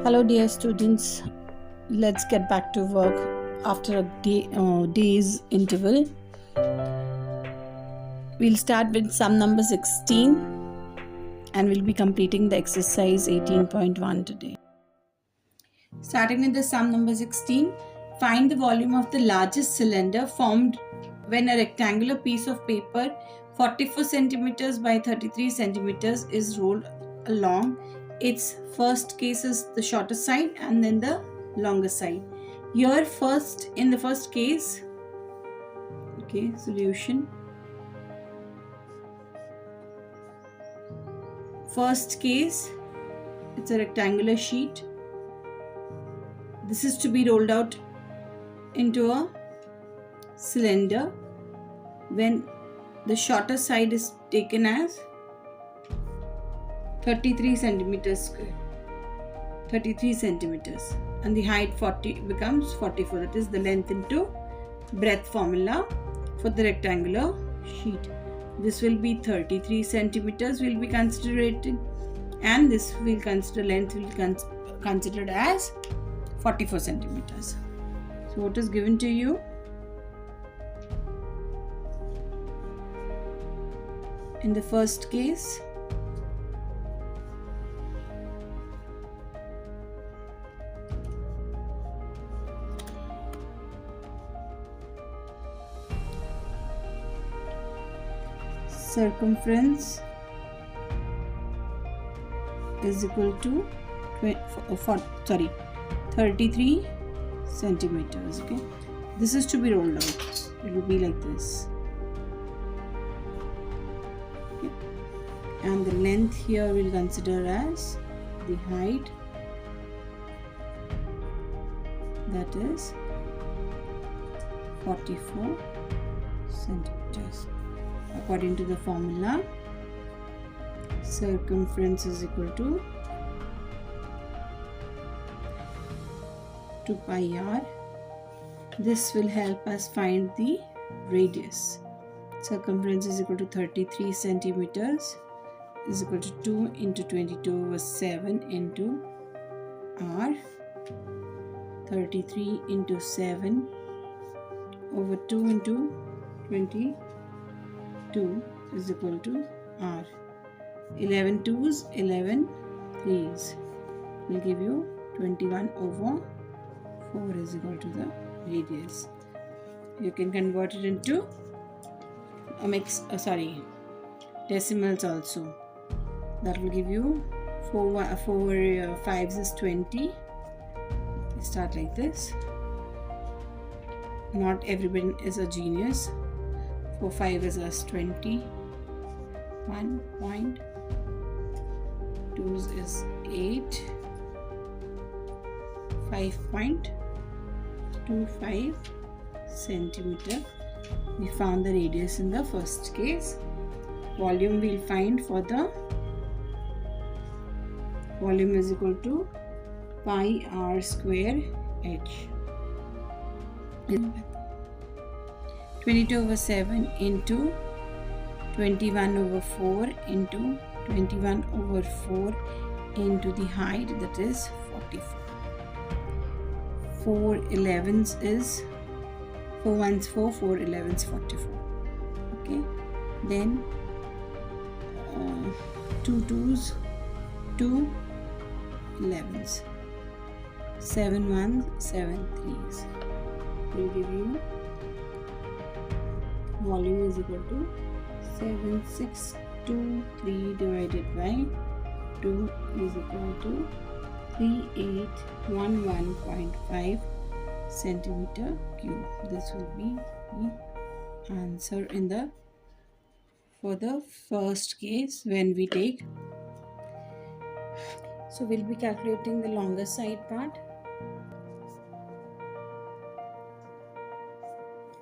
Hello, dear students. Let's get back to work after a day's interval. We'll start with sum number 16 and we'll be completing the exercise 18.1 today. Starting with the sum number 16, find the volume of the largest cylinder formed when a rectangular piece of paper 44 centimeters by 33 centimeters is rolled along. Its first case is the shorter side and then the longer side. Here first, in the first case, solution. First case, it's a rectangular sheet. This is to be rolled out into a cylinder when the shorter side is taken as 33 centimeters square, 33 centimeters, and the height 40 becomes 44. That is the length into breadth formula for the rectangular sheet. This will be 33 centimeters will be considered, and this will consider length will considered as 44 centimeters. So what is given to you? In the first case, circumference is equal to 33 centimeters. Okay, this is to be rolled out. It will be like this. Okay. And the length here we'll consider as the height, that is 44 centimeters. According to the formula, circumference is equal to 2 pi r. This will help us find the radius. Circumference is equal to 33 centimeters is equal to 2 into 22 over 7 into r. 33 into 7 over 2 into 22 is equal to r. 11 2's, 11 3's will give you 21 over 4 is equal to the radius. You can convert it into decimals also. That will give you 4 5's is 20. Start like this. Not everybody is a genius. 4 5 is as 20. 1 point. 2 is 8. 5.25 centimeter. We found the radius in the first case. Volume we'll find for the volume is equal to pi r square h. 22 over 7 into 21 over 4 into 21 over 4 into the height, that is 44. 4 11's is 4 1's 4, 4 11's 44. Okay, then 2 2's, 2 11's, 7 1's, 7 3's will give you volume is equal to 7623 divided by 2 is equal to 3811.5 centimeter cube. This will be the answer for the first case when we take. So we'll be calculating the longer side part.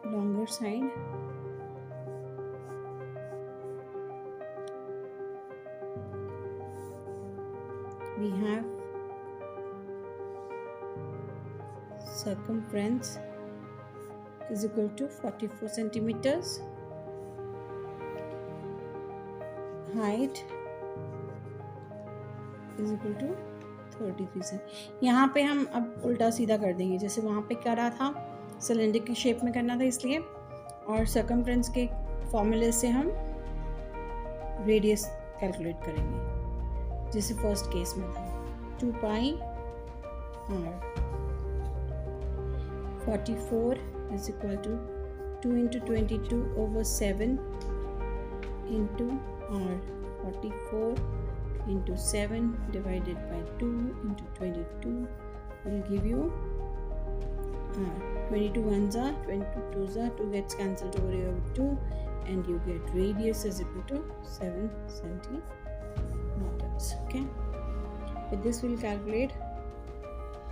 Longer side. We have circumference is equal to 44 centimeters. Height is equal to 33 से। यहाँ पे हम अब उल्टा सीधा कर देंगे, जैसे वहाँ पे करा था सिलेंडर की शेप में करना था इसलिए, और सर्कमफ्रेंस के फॉर्मूले से हम रेडियस कैलकुलेट करेंगे जैसे फर्स्ट केस में था 2 पाई r 44 is equal to 2 into 22 over 7 into r 44 into 7 divided by 2 into 22 will give you r 22 ones are 22 twos are 2 gets cancelled over here with 2 and you get radius is equal to 7 centimeters. Okay, with this we'll calculate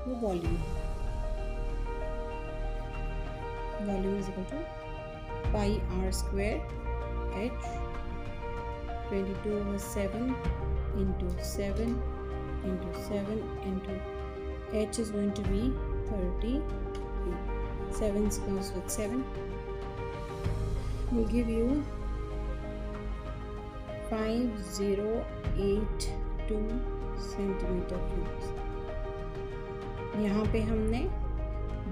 the volume. Volume is equal to pi r square h 22 over 7 into 7 into 7 into h is going to be 30. 7 goes with 7 will give you 5082 centimeter cubes. यहाँ पे हमने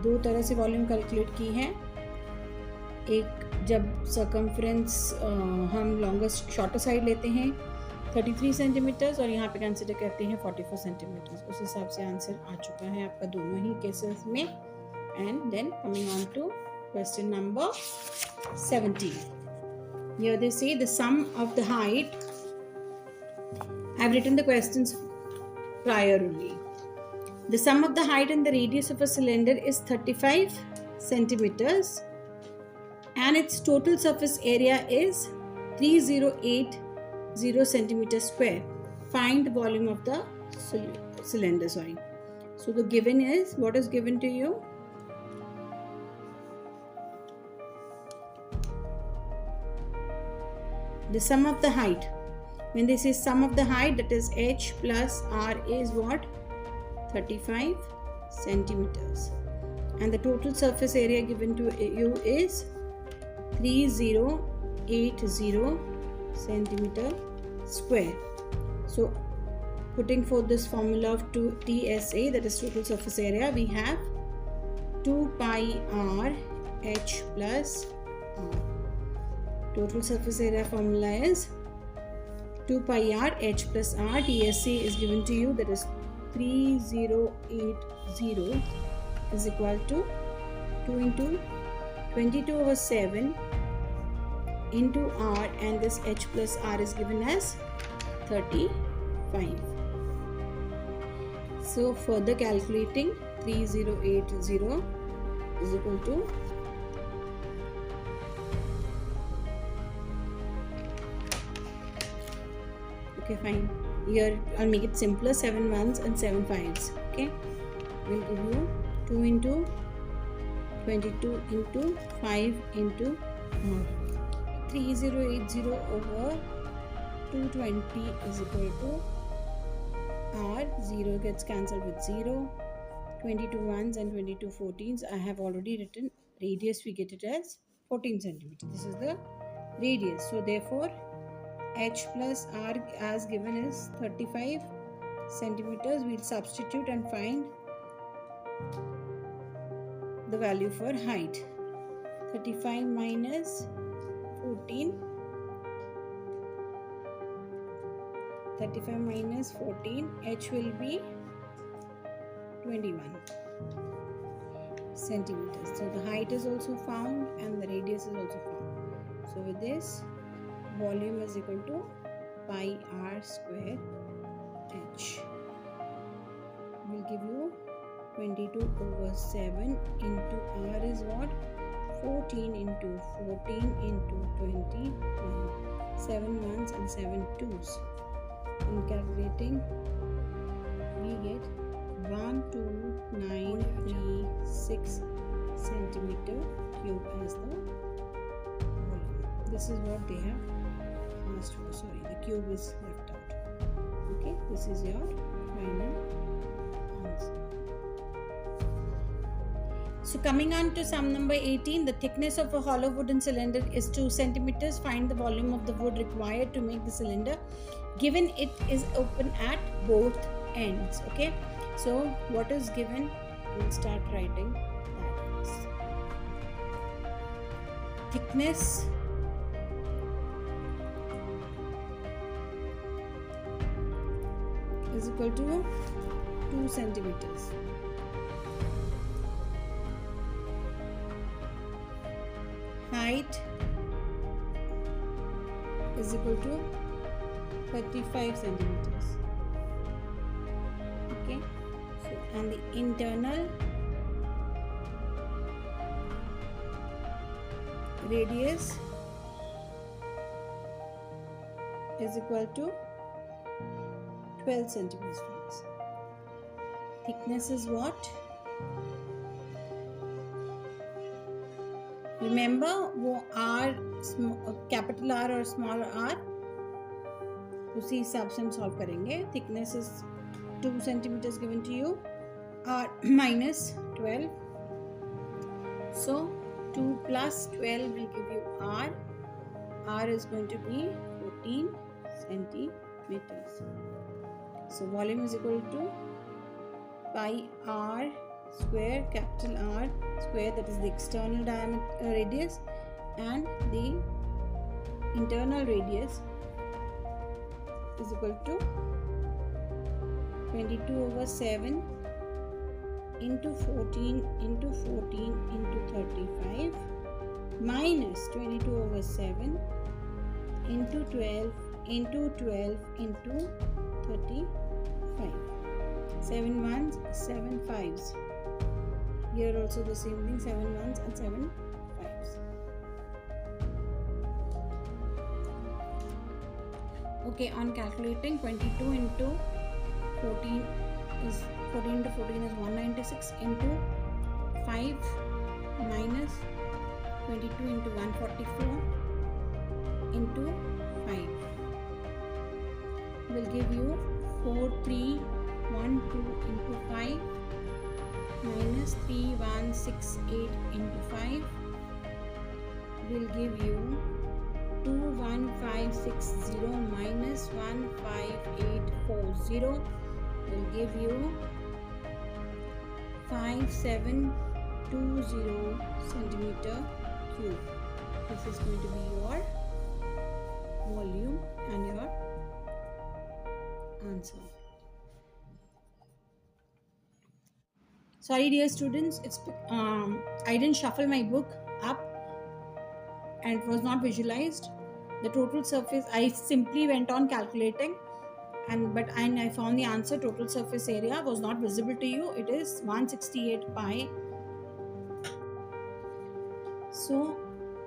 दो तरह से volume calculate की है, एक जब सर्कमफ्रेंस हम लॉन्गेस्ट शॉर्टर साइड लेते हैं 33 सेंटीमीटर्स और यहाँ पे कंसिडर करते हैं 44 सेंटीमीटर्स, उस हिसाब से आंसर आ चुका है आपका दोनों ही केसेस में. And then coming on to question number 17. Here they say the sum of the height. I have written the questions prior only. The sum of the height and the radius of a cylinder is 35 centimeters and its total surface area is 3080 centimeters square. Find the volume of the cylinder. So the given is, what is given to you? The sum of the height. When they say sum of the height, that is h plus r is what? 35 centimeters. And the total surface area given to you is 3080 centimeter square. So putting forth this formula of TSA, that is total surface area, we have 2 pi r h plus r. Total surface area formula is 2 pi r h plus r. TSA is given to you, that is 3080 is equal to 2 into 22 over 7 into r, and this h plus r is given as 35. So further calculating, 3080 is equal to okay, fine. Here I'll make it simpler, 7 ones and 7 fives. Okay, we'll give you 2 into 22 into 5 into 3080 over 220 is equal to r. 0 gets cancelled with 0. 22 ones and 22 14s. I have already written radius, we get it as 14 centimeters. This is the radius. So therefore h plus r as given is 35 centimeters. We'll substitute and find the value for height. 35 minus 14, 35 minus 14, h will be 21 centimeters. So the height is also found and the radius is also found. So with this, volume is equal to pi r square h. Will give you 22 over 7 into r is what? 14 into 14 into 21. 7 ones and 7 twos. In calculating, we get 12936 centimeter cube as the volume. This is what they have asked for. Sorry, the cube is left out. Okay, this is your final answer. So coming on to sum number 18, the thickness of a hollow wooden cylinder is 2 centimeters. Find the volume of the wood required to make the cylinder. Given it is open at both ends. Okay, so what is given, we'll start writing that. Thickness is equal to 2 centimeters. Height is equal to 35 centimeters. Okay, so and the internal radius is equal to 12 centimeters. Thickness is what? Remember वो R, capital R और small r, उसी हिसाब से हम solve करेंगे. Thickness is 2 centimeters given to you. R minus 12. So 2 plus 12 will give you R. R is going to be 14 centimeters. So volume is equal to pi R square, capital R square, that is the external diameter radius, and the internal radius is equal to 22/7 into 14 into 14 into 35 minus 22/7 into 12 into 12 into 35. 7 ones, 7 fives. Here also the same thing, 7 ones and 7 fives. Okay, on calculating, 22 into 14 is 196 into 5 minus 22 into 144 into 5 will give you 4312 into 5 minus 3168 into 5 will give you 21560 minus 15840 will give you 5720 centimeter cube. This is going to be your volume and your answer. Sorry dear students, it's I didn't shuffle my book up and it was not visualized. The total surface, I simply went on calculating, and I found the answer. Total surface area was not visible to you. It is 168 pi. So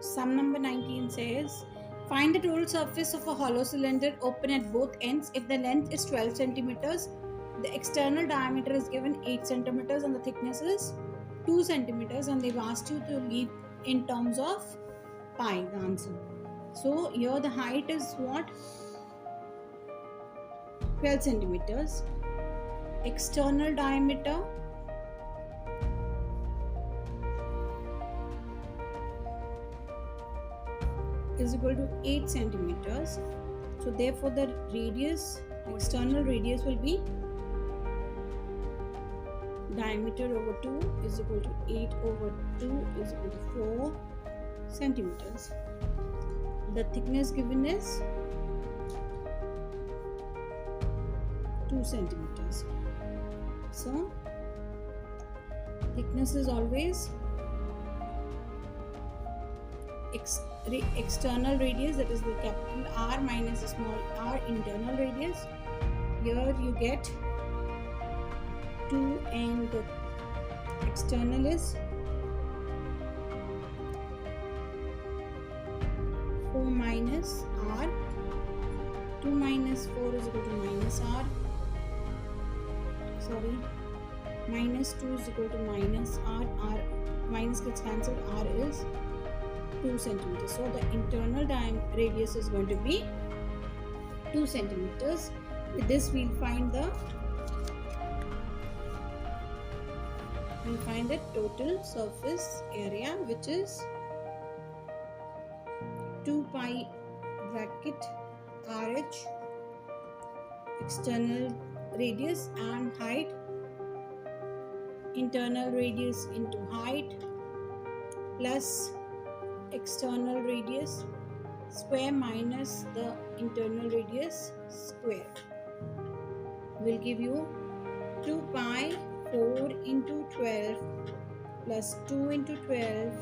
sum number 19 says, find the total surface of a hollow cylinder open at both ends if the length is 12 centimeters, the external diameter is given 8 centimeters and the thickness is 2 centimeters, and they've asked you to leave in terms of pi the answer. So here the height is what? 12 centimeters. External diameter is equal to 8 centimeters. So therefore the radius, external radius will be diameter over 2 is equal to 8 over 2 is equal to 4 centimeters. The thickness given is 2 centimeters. So thickness is always external radius, that is the capital R minus the small r, internal radius. Here you get 2 and the external is 4 minus r. 2 minus 4 is equal to minus r. Sorry, minus 2 is equal to minus r. R minus gets cancelled. R is 2 centimeters. So the internal radius is going to be 2 centimeters. With this we'll find the total surface area, which is 2 pi bracket RH external radius and height, internal radius into height plus external radius square minus the internal radius square will give you 2 pi 4 into 12 plus 2 into 12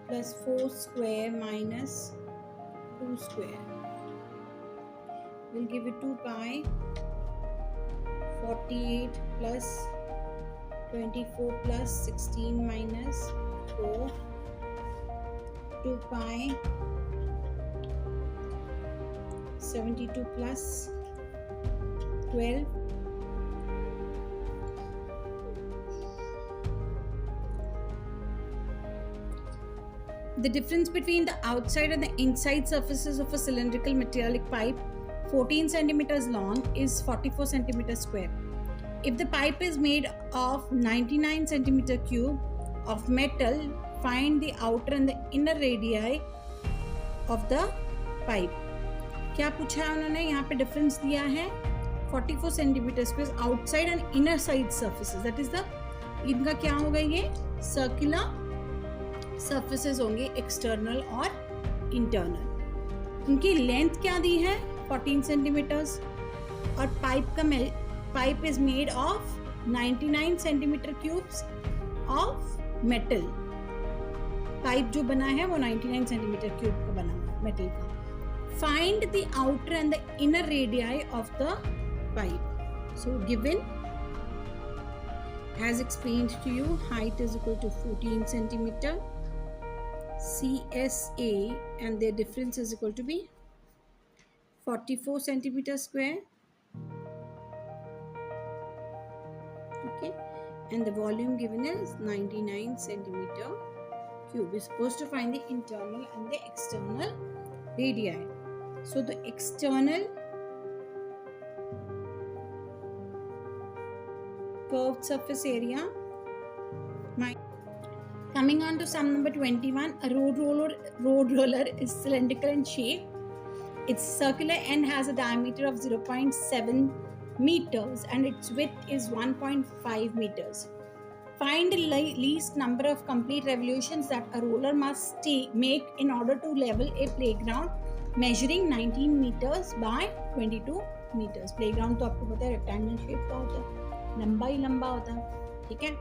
plus 4 square minus 2 square will give you 2 pi 48 plus 24 plus 16 minus 4 2 pi 72 plus 12 the difference between the outside and the inside surfaces of a cylindrical metallic pipe 14 centimeters long is 44 centimeters square. If the pipe is made of 99 centimeter cube of metal, find the outer and the inner radii of the pipe. क्या पूछा है उन्होंने? यहाँ पे difference दिया है 44 centimetre square outside and inner side surfaces. That is the इनका क्या होगा? ये सर्कुलर सर्फेसेस होंगे, एक्सटर्नल और इंटरनल. उनकी लेंथ क्या दी है? 14 सेंटीमीटर्स. और pipe is made of 99 centimetre cubes of metal. Pipe जो बना है वो 99 सेंटीमीटर क्यूब का बना हुआ है मेटल का. Find the outer and the inner radii of the pipe. So given, as explained to you, height is equal to 14 centimeter, CSA and their difference is equal to be 44 centimeter square. Okay, and the volume given is 99 centimeter cube. We're supposed to find the internal and the external radii. So the external curved surface area. Coming on to sum number 21, a road roller is cylindrical in shape. Its circular end has a diameter of 0.7 meters and its width is 1.5 meters. Find the least number of complete revolutions that a roller must make in order to level a playground measuring 19 meters by 22 meters. Playground तो आपको पता है rectangle shape का होता है, लंबा ही लंबा होता है. ठीक है,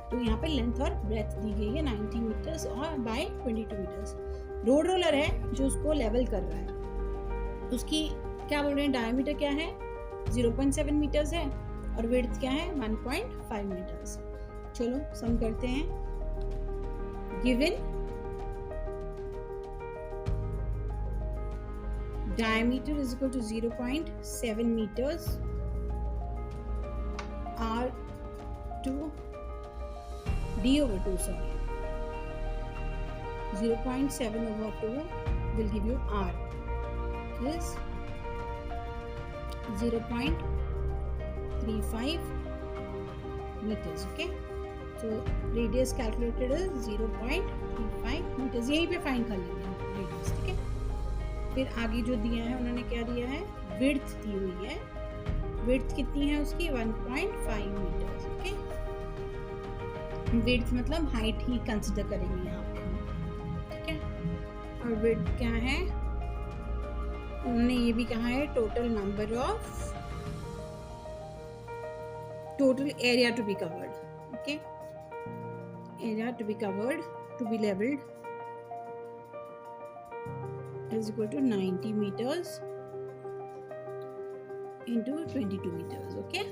तो यहाँ पे लेंथ और ब्रेथ दी गई है 90 मीटर्स और बाय 22 मीटर्स. रोड रोलर है जो उसको लेवल कर रहा है. उसकी क्या बोल रहे हैं? डायमीटर क्या है? 0.7 मीटर्स है और विड्थ क्या है? 1.5 मीटर्स. चलो सम करते हैं. Given diameter is equal to 0.7 meters, R2 D over 2, sorry, 0.7 over 2 will give you R is 0.35 meters. Okay, so radius calculated is 0.35 meters. यहीं पे फाइंड कर लेंगे radius. ठीक है, फिर आगे जो दिया है उन्होंने क्या दिया है? विड्थ दी हुई है. विड्थ कितनी है उसकी? 1.5 मीटर्स. ओके, विड्थ मतलब हाइट ही कंसिडर करेंगे यहाँ पे. ठीक है, और विड्थ क्या है? उन्होंने ये भी कहा है total number of total area to be covered. Okay, area to be covered to be levelled is equal to 90 meters into 22 meters. Okay,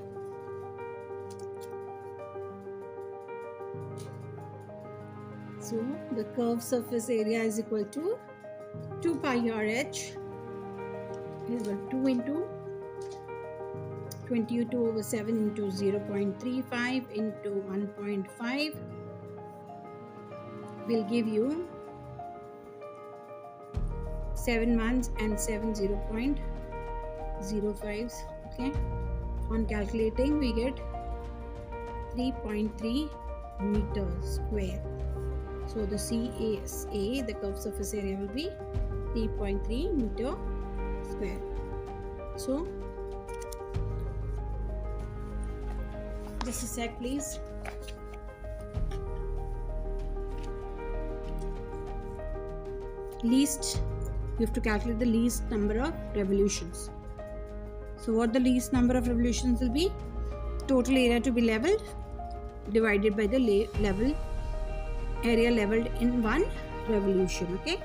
so the curved surface area is equal to 2 pi RH is equal to 2 into 22 over 7 into 0.35 into 1.5 will give you 7 ones and 7 0.05s. Okay, on calculating we get 3.3 meters square. So the CSA, the curved surface area, will be 3.3 meter square. So Just a sec, please. Least, you have to calculate the least number of revolutions. So what the least number of revolutions will be? Total area to be leveled divided by the area leveled in one revolution. Okay,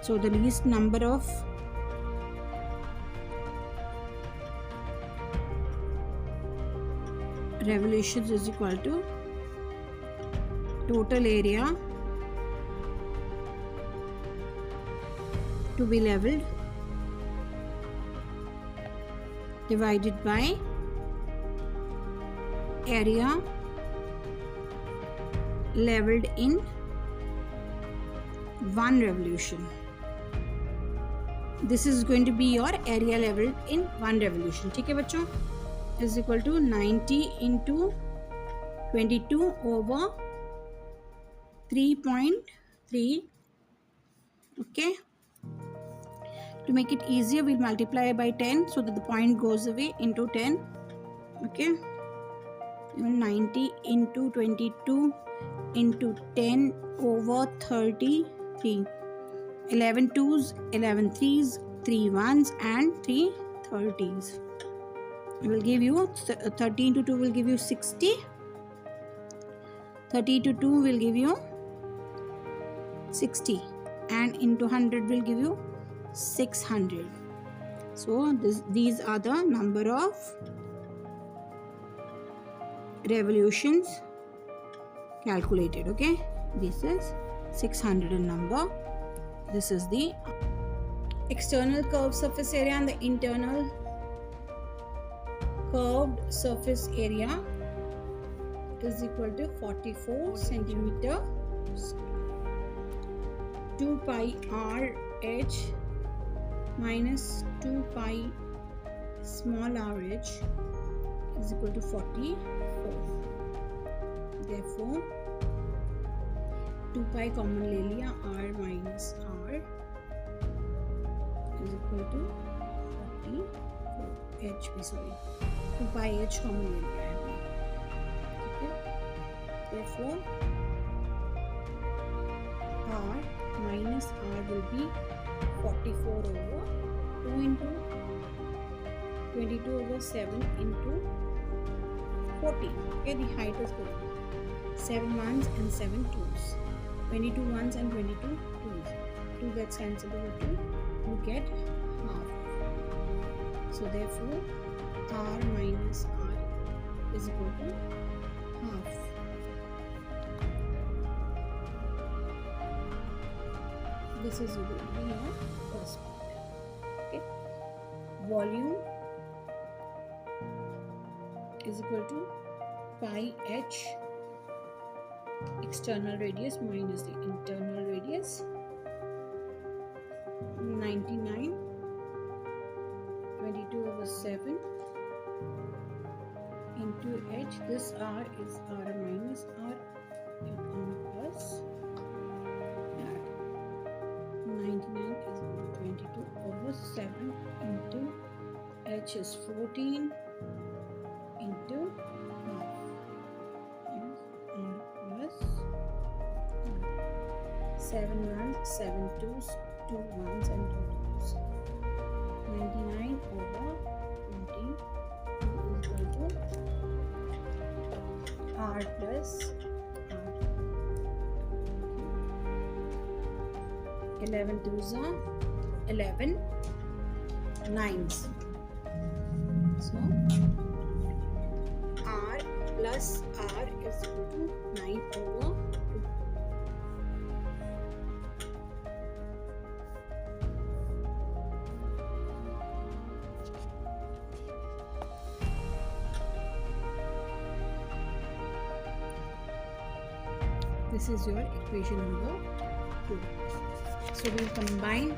so the least number of revolutions is equal to total area to be leveled divided by area leveled in one revolution. This is going to be your area leveled in one revolution. ठीक है बच्चों, is equal to 90 into 22 over 3.3. Okay, to make it easier, we'll multiply by 10 so that the point goes away into 10. Okay, 90 into 22 into 10 over 33. 11 2s, 11 3s, 3 1s and 3 30s. It will give you 30 into 2 will give you 60. 30 to 2 will give you 60 and into 100 will give you 600. So these are the number of revolutions calculated. Okay, this is 600 in number. This is the external curved surface area and the internal curved surface area is equal to 44 centimeter. 2 pi r h minus 2 pi small r h is equal to 44. Therefore 2 pi common ले लिया, r minus r is equal to 44 h भी sorry 2 pi h common ले लिया है. ठीक है, therefore r minus r will be 44 over 2 into 22 over 7 into 40. Okay, the height is good. 7 ones and 7 twos. 22 ones and 22 twos. 2 gets cancelled over 2. You get half. So therefore, r minus r is equal to half. This is going to be your first part. Okay. Volume is equal to pi h external radius minus the internal radius. 99 22 over 7 into h. This r is r minus r plus 99 is 22 over 7 into h is 14 into half plus 7 ones, 7 twos, 2 ones and 2 twos. 99 over 20 is equal to r plus r. 11 twos are 11 nines. So r plus r is equal to 9 over 2. This is your equation number 2. So we will combine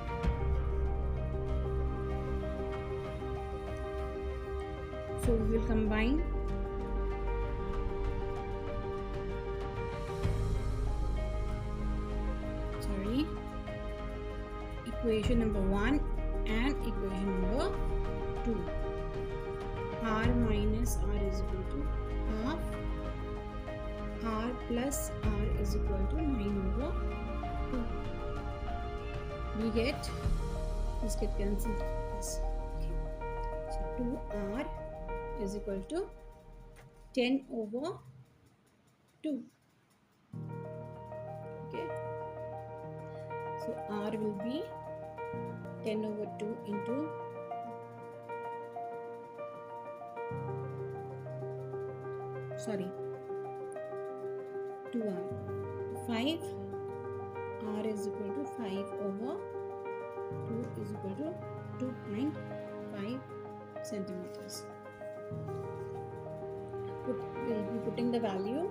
equation number 1 and equation number 2. r minus r is equal to half r plus r is equal to 9/2. We get this get cancelled. Yes. Okay. So 2r is equal to 10/2. Okay. So r will be 10/2 into 2r. 5 r is equal to 5/2 is equal to 2.5 centimeters. We'll be putting the value.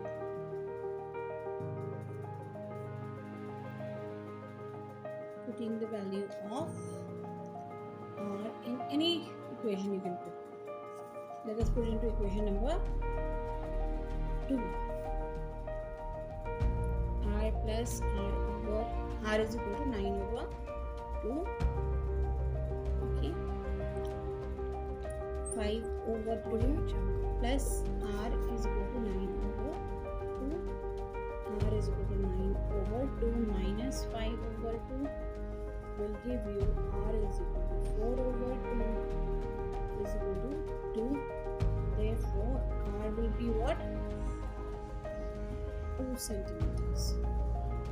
Putting the value of r in any equation you can put. Let us put into equation number 2. R plus r is equal to 9/2. Okay. 5/2 plus r is equal to 9/2. R is equal to 9/2 minus 5/2 will give you r is equal to 4/2 is equal to 2. Therefore, r will be what? 2 centimeters.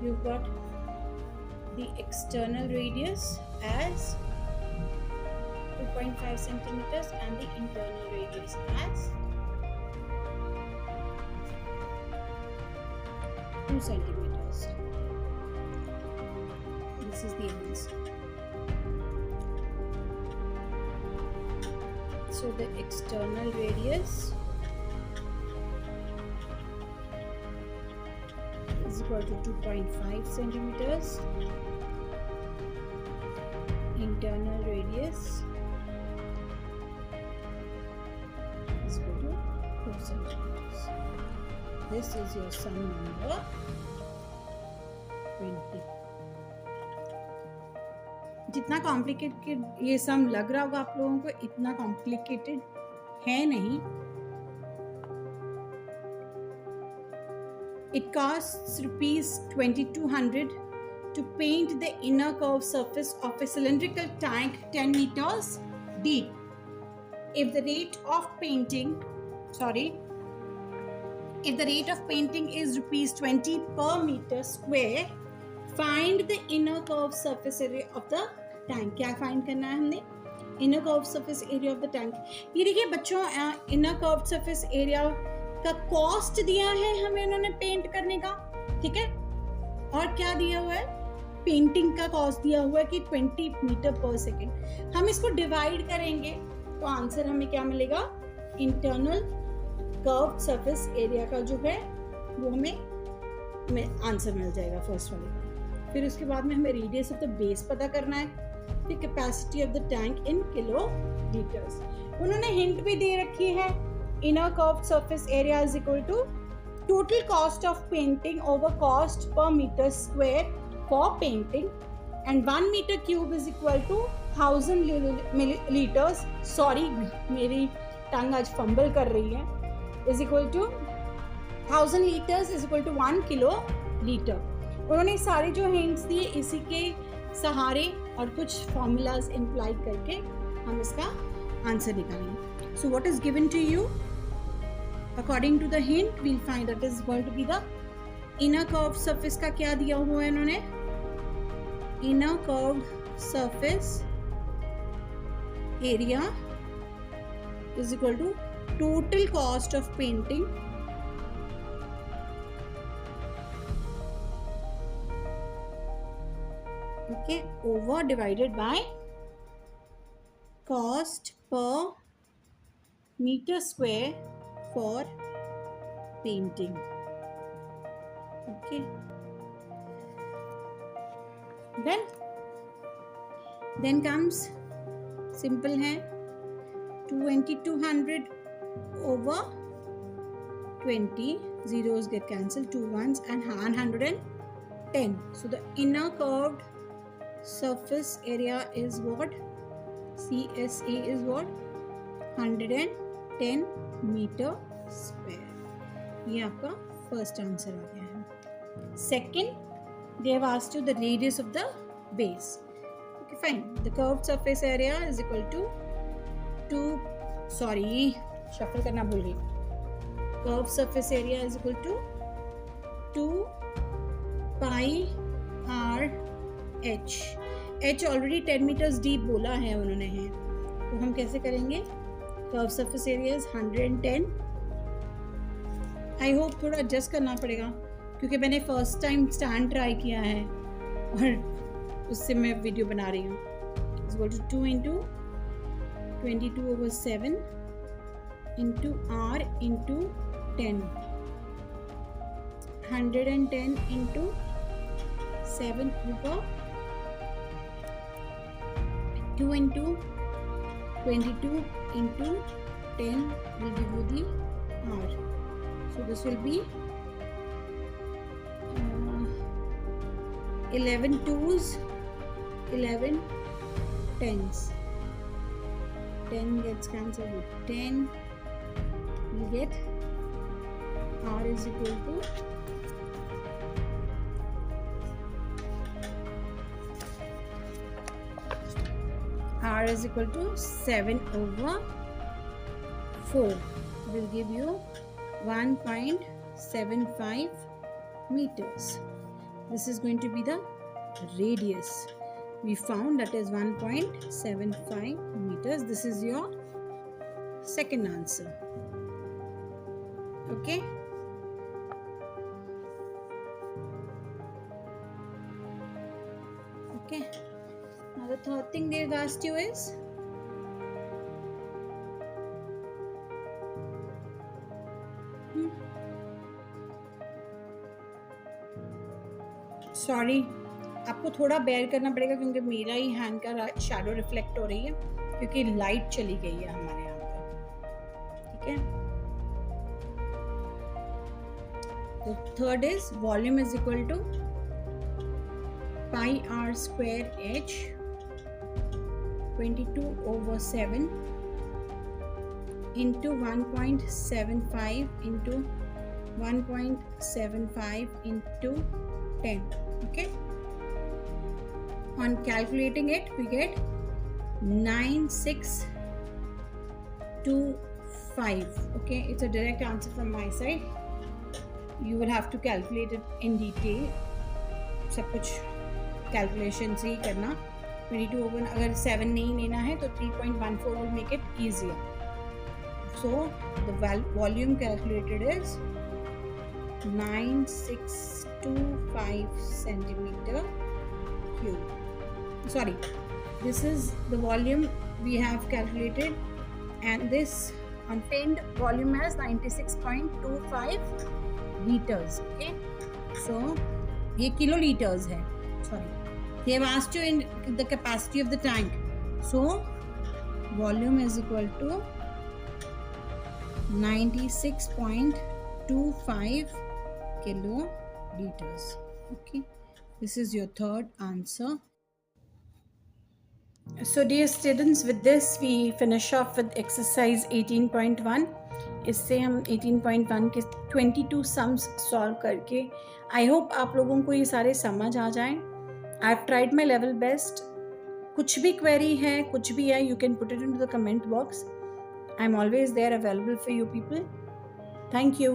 You've got the external radius as 2.5 centimeters and the internal radius as 2 centimeters. This is the answer. So the external radius is equal to 2.5 centimeters. Internal radius is equal to 2 centimeters. This is your sum number 20. जितना complicated ये सम लग रहा होगा आप लोगों को, इतना complicated है नहीं. It costs ₹2200 to paint the inner curved surface of a cylindrical tank 10 meters deep. If the rate of painting is ₹20 per meter square, find the inner curved surface area of the tank. क्या find करना है हमने? Inner curved surface area of the tank. ये देखिए बच्चों, inner curved surface area का cost दिया है हमें उन्होंने पेंट करने का, ठीक है, और क्या दिया हुआ है? पेंटिंग का कॉस्ट दिया हुआ है कि 20 मीटर पर सेकेंड. हम इसको डिवाइड करेंगे तो आंसर हमें क्या मिलेगा? इंटरनल कर्व्ड सरफेस एरिया का जो है वो हमें आंसर मिल जाएगा फर्स्ट वाले. फिर उसके बाद में हमें रेडियस ऑफ द बेस पता करना है, फिर capacity of the tank in kilo litres. उन्होंने हिंट भी दे रखी है. Inner curved surface area is equal to total cost of painting over cost per meter square for painting, and 1 meter cube is equal to 1000 liters. Sorry, मेरी टंग आज fumble कर रही है. Is equal to 1000 liters is equal to 1 kilo liter. उन्होंने सारे जो hints दिए इसी के सहारे और कुछ फॉर्मूलाज इम्प्लाई करके हम इसका आंसर निकालेंगे. So what is given to you? According to the hint, we'll find that is going to be the inner curved surface का क्या दिया हुआ है इन्होंने? Inner curved surface area is equal to total cost of painting over divided by cost per meter square for painting. Okay. Then comes simple है 2200 over 20, zeros get cancelled, 2 ones and 110. So the inner curved surface area is what? CSA is what? 110. 10 metre square. ये आपका first answer आ गया है। Second, they have asked you the radius of the base. Okay, fine. The curved surface area is equal to 2, shuffle करना भूल गई। Curved surface area is equal to 2 pi r h. h already 10 meters deep बोला है उन्होंने है, तो हम कैसे करेंगे? Curved surface area is 110. I hope थोड़ा adjust करना पड़ेगा क्योंकि मैंने फर्स्ट टाइम स्टैंड ट्राई किया है और उससे मैं वीडियो बना रही हूँ। Is equal to 2 into 22/7 into r into 10, 110 into 7/2 into 22 into 10 will give you the r. So this will be 11 2s, 11 10s. 10 gets cancelled with 10. We get r is equal to r is equal to 7/4. Will give you 1.75 meters. This is going to be the radius we found, that is 1.75 meters. This is your second answer. Okay, now the third thing they've asked you is sorry, आपको थोड़ा bear करना पड़ेगा क्योंकि मेरा ही hand का shadow reflect हो रही है क्योंकि लाइट चली गई है हमारे यहाँ पे। ठीक है, तो third is volume is equal to pi r square h 22/7 into 1.75 into 1.75 into 10. Okay, on calculating it we get 9625. Okay, it's a direct answer from my side. You will have to calculate it in detail. सब कुछ calculation से ही करना। 22/, अगर 7 नहीं लेना है तो 3.14 will make it easier. So the volume calculated is 9625 centimeter cube. Sorry, this is the volume we have calculated, and this contained volume as 96.25 liters. Okay, so ये kiloliters है. Sorry, they have asked you in the capacity of the tank. So volume is equal to 96.25 kiloliters. Okay, this is your third answer. So dear students, with this we finish off with exercise 18.1. इससे हम 18.1 के 22 sums solve करके I hope आप लोगों को ये सारे समझ आ जाएं. I've tried my level best. कुछ भी query है, कुछ भी है, you can put it into the comment box. I'm always there available for you people. Thank you.